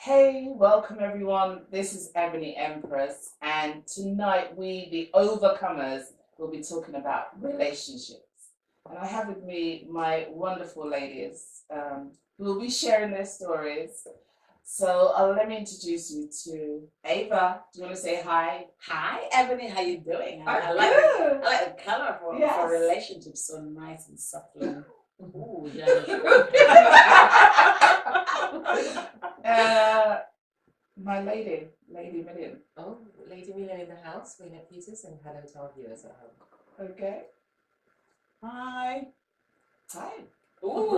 Hey, welcome everyone. This is Ebony Empress, and tonight we, the overcomers, will be talking about relationships. And I have with me my wonderful ladies who will be sharing their stories. So let me introduce you to Ava. Do you want to say hi? Hi, Ebony. How you doing? I'm like good. I like the color for Yes. relationships. So nice and succulent. Ooh, yeah. My lady Million. Oh, Lady Million in the house, Rena Peters, and hello to our viewers at home. Okay. Hi. Hi. Ooh,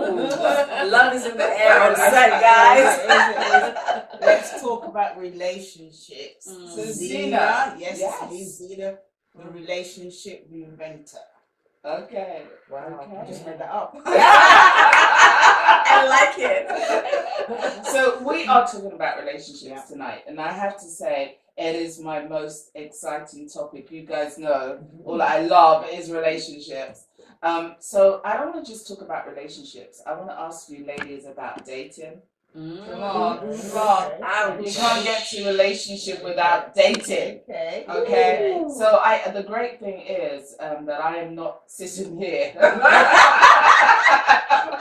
love is in the air on set, guys. Let's talk about relationships. So Zena, yes, Yes. Zena, the relationship reinventor. Okay. Wow, I Okay. just made that up. I like it. So we are talking about relationships tonight, and I have to say it is my most exciting topic. You guys know all I love is relationships. So I don't want to just talk about relationships. I want to ask you ladies about dating. Come on. We can't get to relationship without dating. Okay. Okay. So the great thing is that I am not sitting here.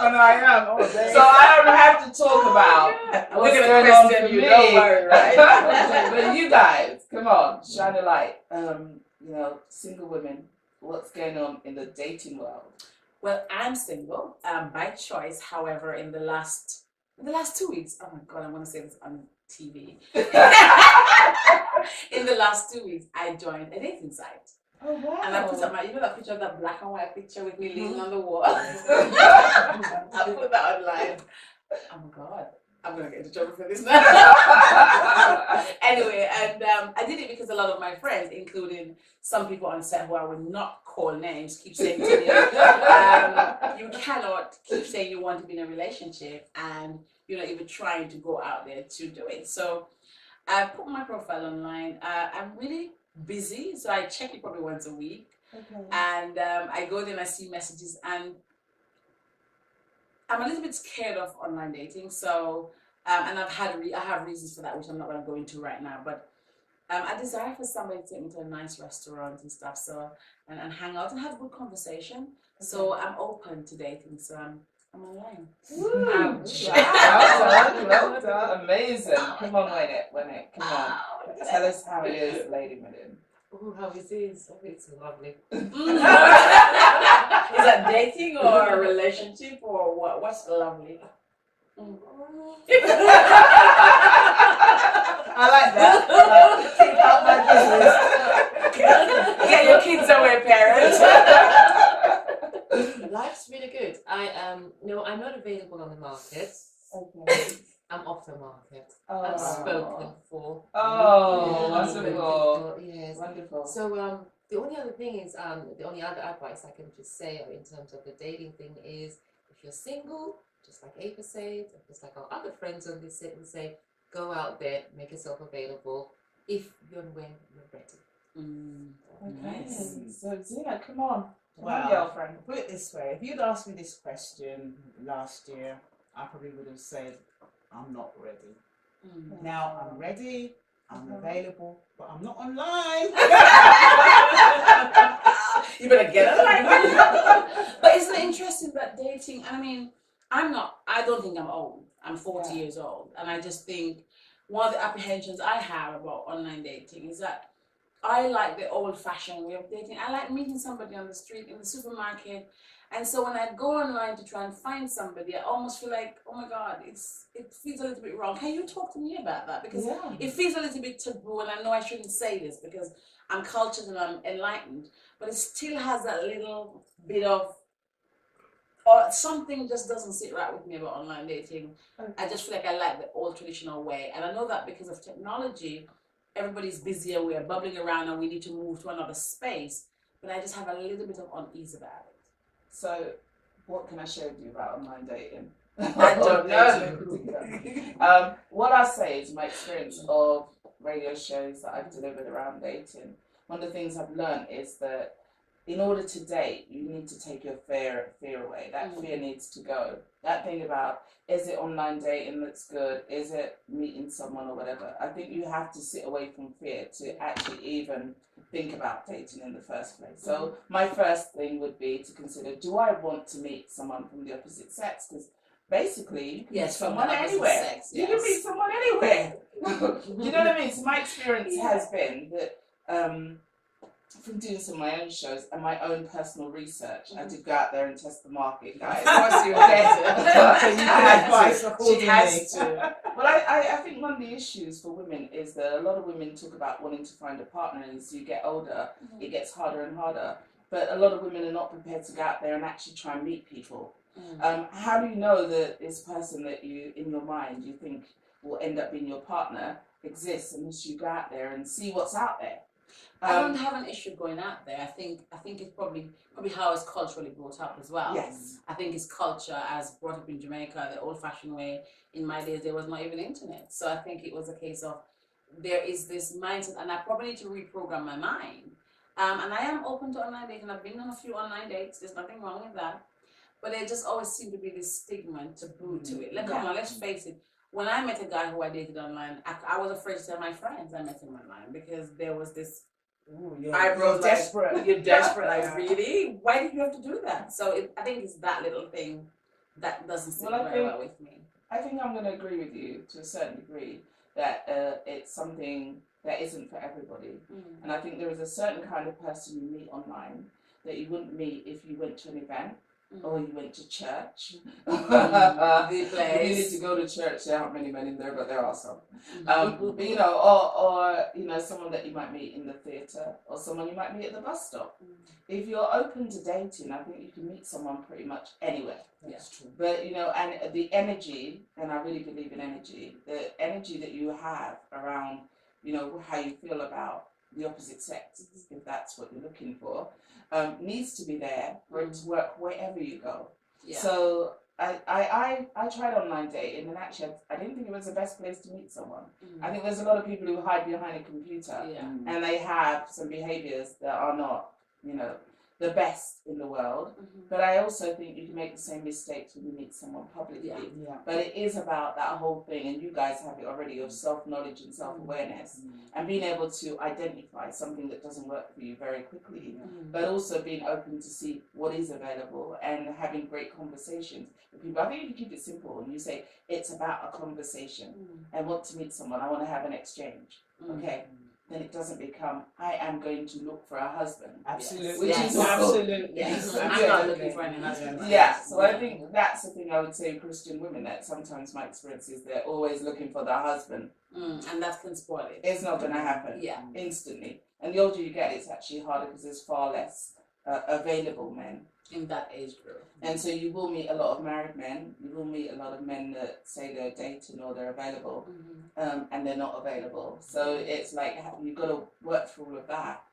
And I am. Oh, So I don't have to talk about what's We're going gonna on question for you. me. Don't worry, right? But you guys, come on, shine a light. Single women, what's going on in the dating world? Well, I'm single by choice. However, in the last 2 weeks, oh my God, I want to say this on TV. In the last 2 weeks, I joined a dating site. Oh wow! And I put up that picture, that black and white picture with me leaning on the wall. I put that online. Oh my God, I'm gonna get into trouble for this now. Anyway, and I did it because a lot of my friends, including some people on set who I would not call names, keep saying to me, you cannot keep saying you want to be in a relationship and you're not even trying to go out there to do it. So I put my profile online. I'm really busy, so I check it probably once a week. Okay. And I go there and I see messages, and I'm a little bit scared of online dating. So, and I have reasons for that, which I'm not going to go into right now. But I desire for somebody to take me to a nice restaurant and stuff, so and hang out and have a good conversation. Okay. So I'm open to dating. So I'm online. Ouch. Well done. Amazing. Come on, win it. Come on. Tell us how it is, Lady Million. Oh, how it is. Oh, it's lovely. Is that dating or a relationship or what? What's lovely? I like that. Keep out my business. Get your kids away, parents. Life's really good. No, I'm not available on the market. Okay. I'm off the market. Oh. I'm spoken for. Oh, Yeah, wonderful. Yes. Wonderful. So the only other thing is the only other advice I can just say in terms of the dating thing is if you're single, just like Ava said, just like our other friends on this set will say, go out there, make yourself available if and when you're ready. Okay. Nice. So Zena, come on. Wow. Girlfriend. Put it this way, if you'd asked me this question last year, I probably would have said, I'm not ready. Now I'm ready, I'm available, but I'm not online. You better get online. But isn't it interesting that dating, I mean, I don't think I'm old. I'm 40 years old. And I just think one of the apprehensions I have about online dating is that I like the old-fashioned way of dating. I like meeting somebody on the street, in the supermarket. And so when I go online to try and find somebody, I almost feel like, oh my God, it feels a little bit wrong. Can you talk to me about that? Because it feels a little bit taboo, and I know I shouldn't say this because I'm cultured and I'm enlightened, but it still has that little bit of, or something just doesn't sit right with me about online dating. Okay. I just feel like I like the old traditional way. And I know that because of technology, everybody's busier, we're bubbling around and we need to move to another space. But I just have a little bit of unease about it. So, what can I share with you about online dating? I don't know. What I say is my experience of radio shows that I've delivered around dating. One of the things I've learned is that in order to date, you need to take your fear away. That fear needs to go. That thing about, is it online dating that's good? Is it meeting someone or whatever? I think you have to sit away from fear to actually even think about dating in the first place. So my first thing would be to consider, do I want to meet someone from the opposite sex? Because basically, you can meet someone anywhere. Sex, You can meet someone anywhere. Do you know what I mean? So my experience has been that from doing some of my own shows and my own personal research, I did go out there and test the market, guys. Of course you She has to. Well, I think one of the issues for women is that a lot of women talk about wanting to find a partner, and as you get older, it gets harder and harder. But a lot of women are not prepared to go out there and actually try and meet people. How do you know that this person that you, in your mind, you think will end up being your partner exists unless you go out there and see what's out there? I don't have an issue going out there. I think it's probably how it's culturally brought up as well. Yes. I think it's culture as brought up in Jamaica, the old-fashioned way. In my days, there was not even internet, so I think it was a case of there is this mindset, and I probably need to reprogram my mind. And I am open to online dating. I've been on a few online dates. There's nothing wrong with that, but there just always seemed to be this stigma taboo to it. Come on, let's face it. When I met a guy who I dated online, I was afraid to tell my friends I met him online because there was this. You're desperate. You're desperate. Like, really? Why did you have to do that? So I think it's that little thing that doesn't sit very well with me. I think I'm going to agree with you to a certain degree that it's something that isn't for everybody. And I think there is a certain kind of person you meet online that you wouldn't meet if you went to an event or you went to church. You need to go to church. There aren't many men in there, but there are some. But, you know, or you know, someone that you might meet in the theatre or someone you might meet at the bus stop. If you're open to dating, I think you can meet someone pretty much anywhere. That's true. But, you know, and the energy, and I really believe in energy, the energy that you have around, you know, how you feel about the opposite sex, if that's what you're looking for, needs to be there for it to work wherever you go. Yeah. So I tried online dating, and actually I didn't think it was the best place to meet someone. I think there's a lot of people who hide behind a computer and they have some behaviours that are not, you know, the best in the world. But I also think you can make the same mistakes when you meet someone publicly. Yeah. But it is about that whole thing, and you guys have it already, of self-knowledge and self-awareness, and being able to identify something that doesn't work for you very quickly, but also being open to see what is available and having great conversations with people. I think if you keep it simple and you say, it's about a conversation, I want to meet someone, I want to have an exchange, okay? Then it doesn't become, I am going to look for a husband. Absolutely. Which is absolutely. Yes. I'm not looking for any husband. Yeah, so I think that's the thing I would say, Christian women, that sometimes my experience is they're always looking for their husband. And that can spoil it. It's not going to happen instantly. And the older you get, it's actually harder because there's far less available men. In that age group. And so you will meet a lot of married men, you will meet a lot of men that say they're dating or they're available, and they're not available. So it's like you've got to work through all of that,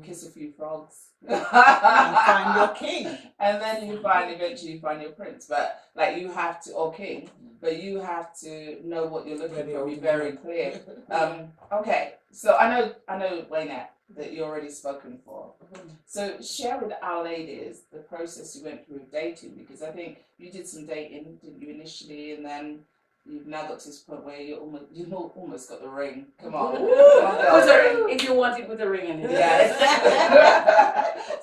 kiss a few frogs, And find your king. and then eventually find your prince. But like you have to, or king, but you have to know what you're looking for, be very clear. Okay, so I know Wayne, that you're already spoken for. So share with our ladies the process you went through with dating, because I think you did some dating, didn't you, initially, and then you've now got to this point where you almost got the ring. Come on. If you want to put a ring in it. Yes.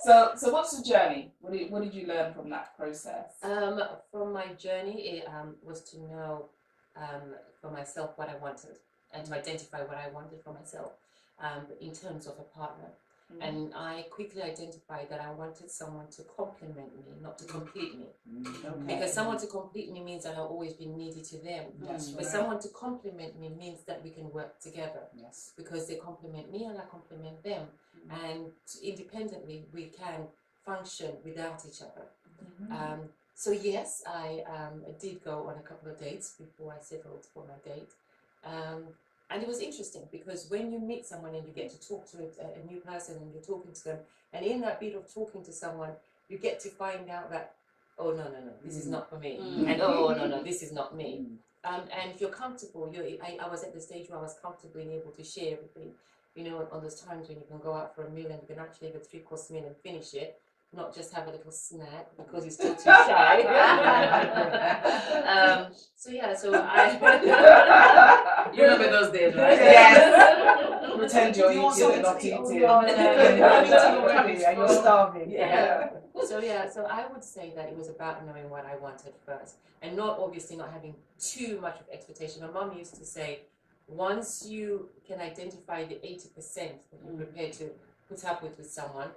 So what's the journey? What did you learn from that process? From my journey, it was to know for myself what I wanted and to identify what I wanted for myself. In terms of a partner, and I quickly identified that I wanted someone to complement me, not to complete me. Because someone to complete me means that I'll always be needy to them. But someone to complement me means that we can work together. Because they complement me and I complement them, and independently we can function without each other. So yes, I did go on a couple of dates before I settled for my date. And it was interesting because when you meet someone and you get to talk to a new person and you're talking to them, and in that bit of talking to someone, you get to find out that, oh, no, this is not for me. And oh, no, this is not me. And if you're comfortable, I was at the stage where I was comfortable and able to share everything you know, on those times when you can go out for a meal and you can actually have a 3-course meal and finish it, not just have a little snack because you're still too shy. So yeah, so I You remember those days, right? Yes. Pretend you're You want eating and something not to eat? eating. Oh, no, no, no, You're eating no. already and you're starving. Yeah. So I would say that it was about knowing what I wanted first, and not obviously not having too much of expectation. My mum used to say, once you can identify the 80% that you're prepared to put up with someone,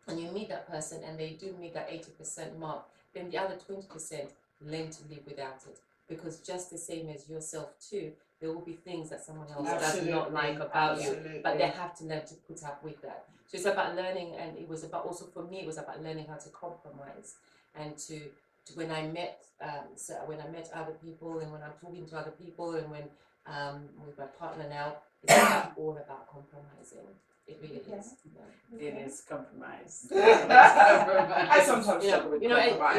and you meet that person and they do meet that 80% mark, then the other 20% learn to live without it. Because just the same as yourself too, there will be things that someone else does not like about you, but they have to learn to put up with that. So it's about learning, and it was about, also for me, it was about learning how to compromise, and to when I met other people, and when I'm talking to other people, and when with my partner now, it's all about compromising. It really is. Yeah. It is compromise. I sometimes struggle with compromise.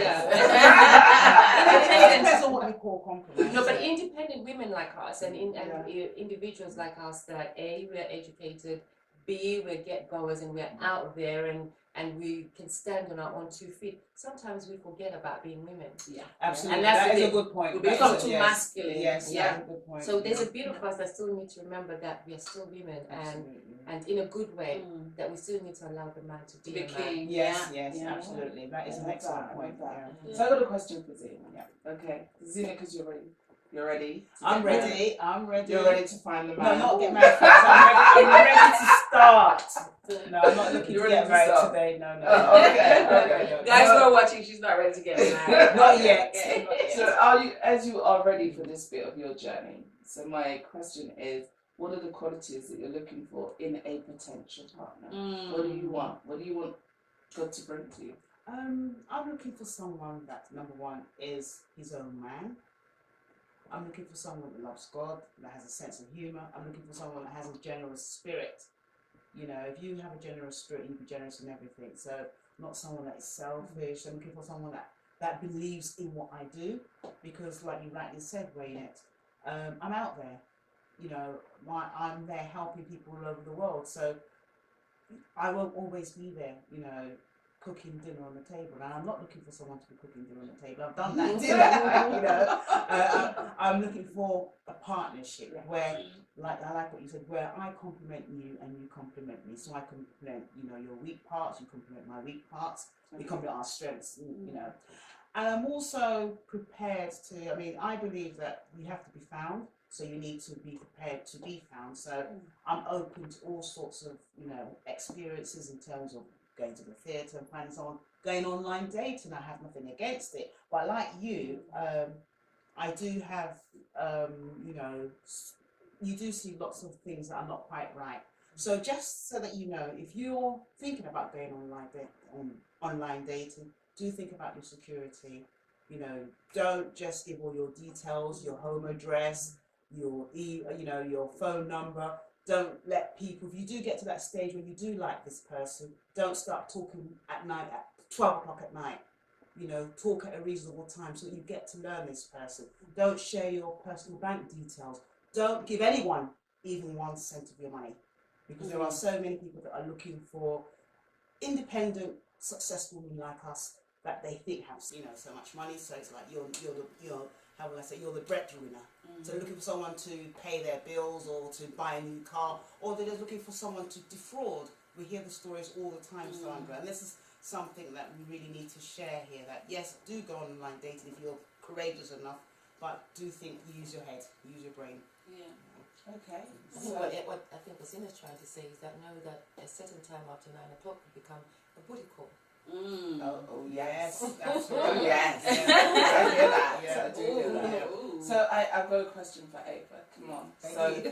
It depends on what you call compromise. No, but independent women like us and individuals like us that A, we're educated, B, we're get-goers and we're out there and we can stand on our own 2 feet. Sometimes we forget about being women. Yeah. Absolutely. And that's that the is a thing. good point. We become too Yes. masculine. Yes, Yeah. that's a good point. So there's a bit of us that still need to remember that we are still women, and in a good way, that we still need to allow the man to be a man. king. Yes, Yeah. yes, Yeah. absolutely. That is an Yeah, excellent that, point. that. Yeah. So I got a question for Zena. Yeah. Okay. Zena, because you're ready. You're ready. I'm ready. I'm ready. You're ready to find the No, man. not get married first. I'm ready to start. No, I'm not looking You're to ready get to married start. today. No, no. Oh, okay. Guys No, who are watching, she's not ready to get married. not yet. Okay. Not yet. So are you, as you are ready for this bit of your journey, so my question is, what are the qualities that you're looking for in a potential partner? What do you want? What do you want God to bring to you? I'm looking for someone that, number one, is his own man. I'm looking for someone that loves God, that has a sense of humour. I'm looking for someone that has a generous spirit. You know, if you have a generous spirit, you can be generous in everything. So not someone that is selfish. I'm looking for someone that believes in what I do, because like you rightly said, Waynette, I'm out there. You know, I'm there helping people all over the world. So I won't always be there, you know, cooking dinner on the table. And I'm not looking for someone to be cooking dinner on the table. I've done that dinner, you know. I'm looking for a partnership where, like I like what you said, where I compliment you and you compliment me. So I compliment, you know, your weak parts, you compliment my weak parts, we compliment our strengths, you know. And I'm also prepared to, I mean, I believe that we have to be found, so you need to be prepared to be found. So I'm open to all sorts of, you know, experiences in terms of going to the theatre and finding someone, going online dating. I have nothing against it. But like you, I do have, you know, you do see lots of things that are not quite right. So just so that you know, if you're thinking about going online dating, do think about your security. You know, don't just give all your details, your home address, your your phone number. Don't let people, if you do get to that stage where you do like this person, don't start talking at night at 12 o'clock at night. You know, talk at a reasonable time so that you get to learn this person. Don't share your personal bank details. Don't give anyone even 1 cent of your money, because there are so many people that are looking for independent, successful women like us that they think have, you know, so much money. So it's like you're how will I say, you're the breadwinner. So looking for someone to pay their bills or to buy a new car, or they're just looking for someone to defraud. We hear the stories all the time, Sandra, and this is something that we really need to share here. That yes, do go online dating if you're courageous enough, but do think, use your head, use your brain. Yeah. Okay. I think what I think Zina's trying to say is that know that a certain time after 9 o'clock will become a booty call. Oh yes, absolutely. Oh, yes. yes. I hear that. Yeah. I do hear that. Ooh. So I've got a question for Ava. Come on. Thank So you.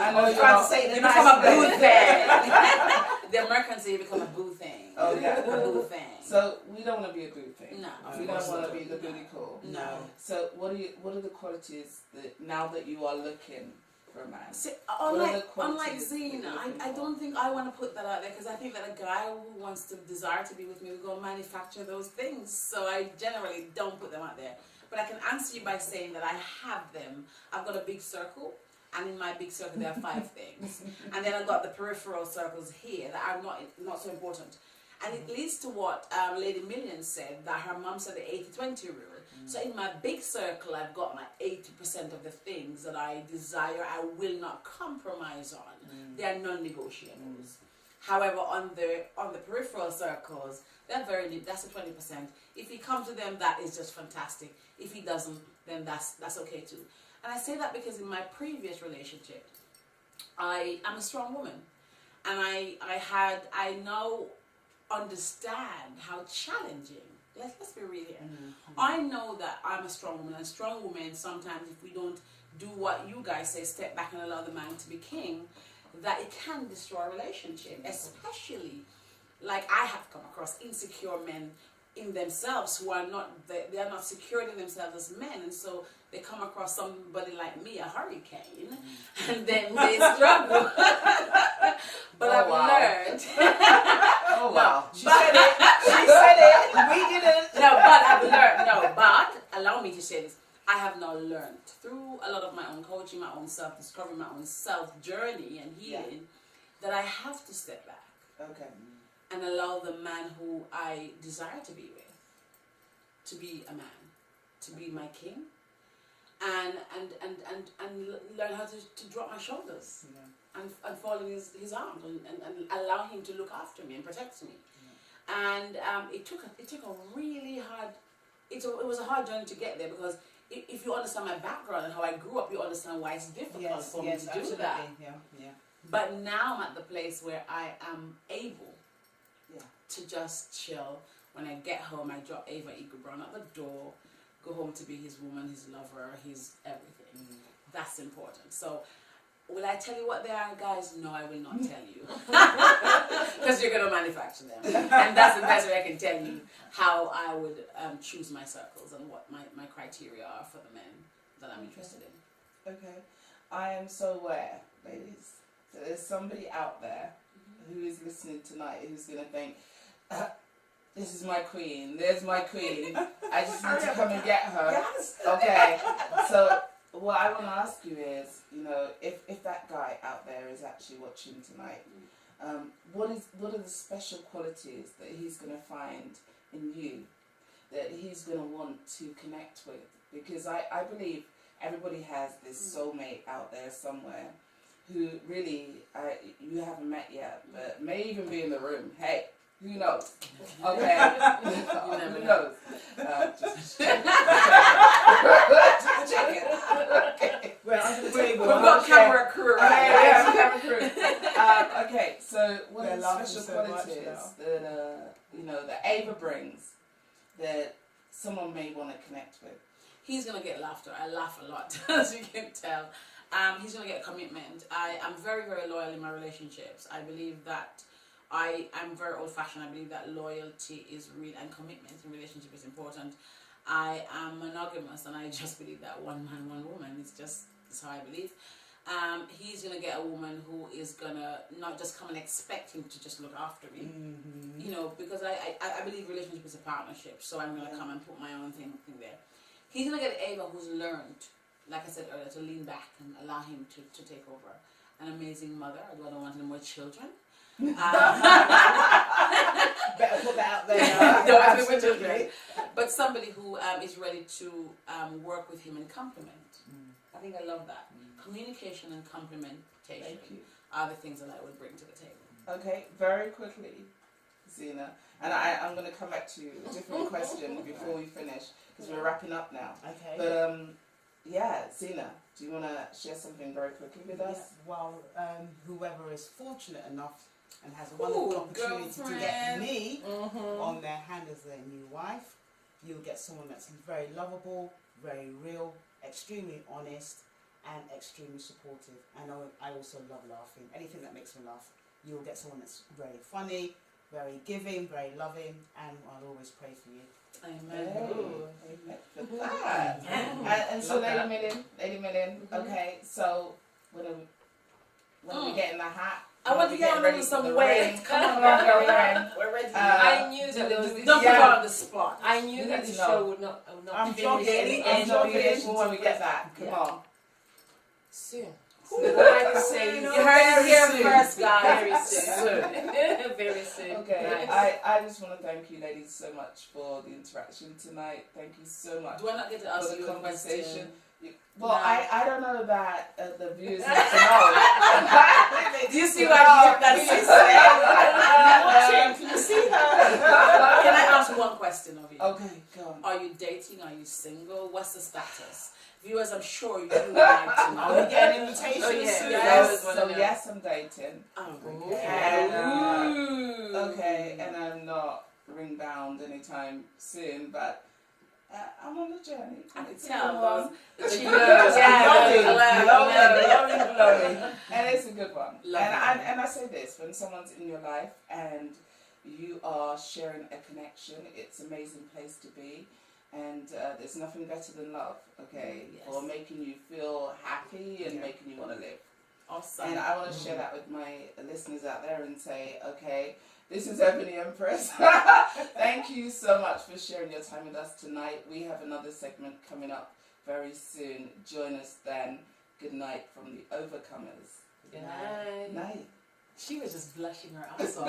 I know you're trying not, to say you you nice become a thing. boo thing. The Americans say you become a boo thing. Oh yeah. A boo thing. So we don't want to be a boo thing. No. We don't want to be the booty call. No. So what are the qualities that now that you are looking for a man? See, What are the unlike qualities that Zena, you're looking I for? don't think I want to put that out there, because I think that a guy who wants to desire to be with me will go manufacture those things. So I generally don't put them out there. But I can answer you by saying that I have them. I've got a big circle, and in my big circle there are 5 things, and then I've got the peripheral circles here that are not so important. And it leads to what Lady Million said, that her mom said the 80-20 rule. So in my big circle, I've got my 80% of the things that I desire, I will not compromise on. They are non-negotiables. However, on the peripheral circles, they're very deep. That's the 20%. If he comes to them, that is just fantastic. If he doesn't, then that's okay too. And I say that because in my previous relationship, I'm a strong woman, and I now understand how challenging. Let's be real here. I know that I'm a strong woman, and strong women sometimes, if we don't do what you guys say, step back and allow the man to be king, that it can destroy a relationship. Especially, like I have come across insecure men in themselves who are not, they are not secured in themselves as men, and so they come across somebody like me, a hurricane, and then they struggle. But I've learned. Oh wow. She said it. She said it. We didn't. No, but I've learned. No, but allow me to say this. I have now learned through a lot of my own coaching, my own self-discovery, my own self-journey and healing, that I have to step back. Okay. And allow the man who I desire to be with to be a man, to be my king, and learn how to drop my shoulders and fall in his arms and allow him to look after me and protect me. And it took a really hard. It was a hard journey to get there, because if you understand my background and how I grew up, you understand why it's difficult for me to do that. Yeah. But now I'm at the place where I am able to just chill. When I get home, I drop Ava Eagle Brown at the door, go home to be his woman, his lover, his everything. That's important. So, will I tell you what they are, guys? No, I will not tell you. Because you're going to manufacture them. And that's the best way I can tell you how I would choose my circles and what my criteria are for the men that I'm interested in. Okay. I am so aware, ladies, that there's somebody out there who is listening tonight who's going to think, this is my queen, there's my queen, I just need to come and get her. Yes. Okay, so what I want to ask you is, if that guy out there is actually watching tonight, what are the special qualities that he's going to find in you, that he's going to want to connect with? Because I believe everybody has this soulmate out there somewhere who really you haven't met yet, but may even be in the room. Hey, who knows? Okay, who knows? Just check it. Okay. We're under the table. We've got camera crew, right? Camera crew. Okay, so what are They're the laughing special so much qualities now. that Ava brings that someone may want to connect with? He's going to get laughter. I laugh a lot, as you can tell. He's going to get commitment. I am very, very loyal in my relationships. I believe that I'm very old-fashioned. I believe that loyalty is real, and commitment in relationship is important. I am monogamous, and I just believe that one man, one woman. That's how I believe. He's going to get a woman who is going to not just come and expect him to just look after me. Because I believe relationship is a partnership, so I'm going to come and put my own thing there. He's going to get Ava who's learned, like I said earlier, to lean back and allow him to take over. An amazing mother. I don't want any more children. Better put that out there. Don't want any more children. But somebody who is ready to work with him and complement. I think I love that. Communication and complementation are the things that I would bring to the table. Okay, very quickly, Zena, and I'm going to come back to a different question before we finish, because we're wrapping up now. Okay. But Zena, do you want to share something very quickly with us? Well, whoever is fortunate enough and has a wonderful opportunity to get me on their hand as their new wife, you'll get someone that's very lovable, very real, extremely honest, and extremely supportive. And I also love laughing. Anything that makes me laugh. You'll get someone that's very funny, very giving, very loving, and I'll always pray for you. Amen. Look at that. And so, Lady Million, okay, so when are we getting the hat? I want to get ready for some weight. Come on, girlfriend. We're ready. I knew that there was this. Don't put her on the spot. I knew that the show would not I'm finish joking. at the I'm end. joking when we get that. Come on. Soon. So all I can say is You heard it here soon. first, guys. Very soon. Very soon. Okay, Nice. I just want to thank you ladies so much for the interaction tonight. Thank you so much Do I not get to for ask the you a conversation. question? Well, No. I don't know that the viewers need to know. Do you see why you have that Can you see her? Can I ask one question of you? Okay, go on. Are you dating? Are you single? What's the status? Viewers, I'm sure you would like to know. Are we getting invitations Oh, yeah. soon? Yes, wanna so know. yes, I'm dating. Oh, And, Ooh. okay, and I'm not ring bound anytime soon, but I'm on the journey. I can It's a tell good those. one. The Yeah, glow. glowing, glowing. And it's a good one. Lovely. And I say this, when someone's in your life and you are sharing a connection, it's an amazing place to be. And there's nothing better than love, okay? Yes. For making you feel happy and Yeah. making you want to live. Awesome. And I want to share that with my listeners out there and say, okay, this is Ebony Empress. Thank you so much for sharing your time with us tonight. We have another segment coming up very soon. Join us then. Good night from the Overcomers. Good night. Night. She was just blushing her ass off.